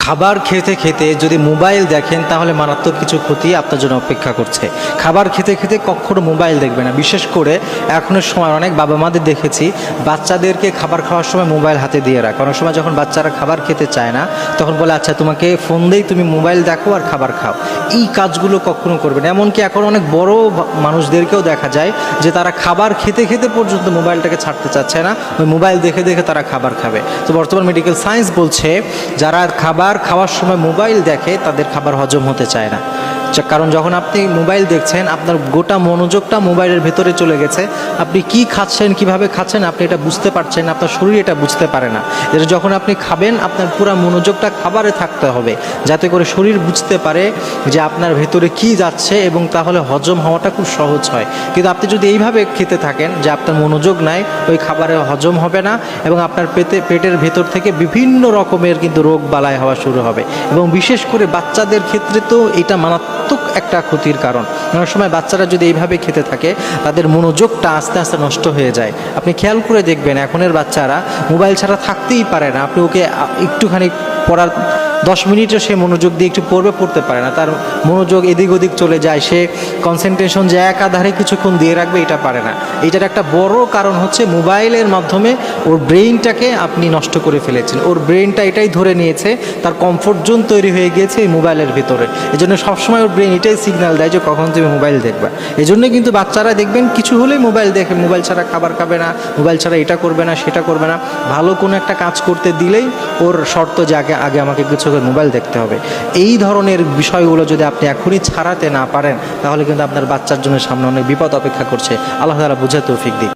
খাবার খেতে খেতে যদি মোবাইল দেখেন তাহলে মারাত্মক কিছু ক্ষতি আপনার জন্য অপেক্ষা করছে। খাবার খেতে খেতে কখনো মোবাইল দেখবে না। বিশেষ করে এখনের সময় অনেক বাবা মাদের দেখেছি বাচ্চাদেরকে খাবার খাওয়ার সময় মোবাইল হাতে দিয়ে রাখে। অনেক সময় যখন বাচ্চারা খাবার খেতে চায় না তখন বলে আচ্ছা তোমাকে ফোন দেই, তুমি মোবাইল দেখো আর খাবার খাও। এই কাজগুলো কখনো করবে না। এমনকি এখন অনেক বড় মানুষদেরকেও দেখা যায় যে তারা খাবার খেতে খেতে পর্যন্ত মোবাইলটাকে ছাড়তে চাচ্ছে না, ওই মোবাইল দেখে দেখে তারা খাবার খাবে। তো বর্তমান মেডিকেল সায়েন্স বলছে যারা খাবার খাওয়ার সময় মোবাইল দেখে তাদের খাবার হজম হতে চায় না। কারণ যখন আপনি মোবাইল দেখছেন আপনার গোটা মনোযোগটা মোবাইলের ভেতরে চলে গেছে। আপনি কি খাচ্ছেন, কিভাবে খাচ্ছেন আপনি এটা বুঝতে পারছেন, আপনার শরীর এটা বুঝতে পারে না। এটা যখন আপনি খাবেন আপনার পুরো মনোযোগটা খাবারে থাকতে হবে, যাতে করে শরীর বুঝতে পারে যে আপনার ভেতরে কি যাচ্ছে এবং তাহলে হজম হওয়াটা খুব সহজ হয়। কিন্তু আপনি যদি এইভাবে খেতে থাকেন যে আপনার মনোযোগ নাই, ওই খাবারে হজম হবে না এবং আপনার পেটের ভেতর থেকে বিভিন্ন রকমের কিন্তু রোগ বালাই হওয়া শুরু হবে। এবং বিশেষ করে বাচ্চাদের ক্ষেত্রে তো এটা মারাত্মক একটা ক্ষতির কারণ। অনেক সময় বাচ্চারা যদি এইভাবে খেতে থাকে তাদের মনোযোগটা আস্তে আস্তে নষ্ট হয়ে যায়। আপনি খেয়াল করে দেখবেন এখনের বাচ্চারা মোবাইল ছাড়া থাকতেই পারে না। আপনি ওকে একটুখানি পড়ার 10 মিনিটও সে মনোযোগ দিয়ে একটু পড়তে পারে না, তার মনোযোগ এদিক ওদিক চলে যায়, সে কনসেন্ট্রেশন যে একাধারে কিছুক্ষণ দিয়ে রাখবে এটা পারে না। এটার একটা বড় কারণ হচ্ছে মোবাইলের মাধ্যমে ওর ব্রেইনটাকে আপনি নষ্ট করে ফেলেছেন। ওর ব্রেইনটা এটাই ধরে নিয়েছে, তার কমফোর্ট জোন তৈরি হয়ে গিয়েছে এই মোবাইলের ভিতরে। এই জন্য সবসময় ওর ব্রেইন এটাই সিগন্যাল দেয় যে কখন তুমি মোবাইল দেখবা। এই জন্যই কিন্তু বাচ্চারা দেখবেন কিছু হলেই মোবাইল দেখে, মোবাইল ছাড়া খাবার খাবে না, মোবাইল ছাড়া এটা করবে না সেটা করবে না। ভালো কোনো একটা কাজ করতে দিলেই ওর শর্ত যে আগে আমাকে কিছু মোবাইল দেখতে হবে। এই ধরনের বিষয়গুলো যদি আপনি এখনই ছাড়াতে না পারেন তাহলে কিন্তু আপনার বাচ্চার জন্য সামনে অনেক বিপদ অপেক্ষা করছে। আল্লাহ তাআলা বুঝার তৌফিক দিক।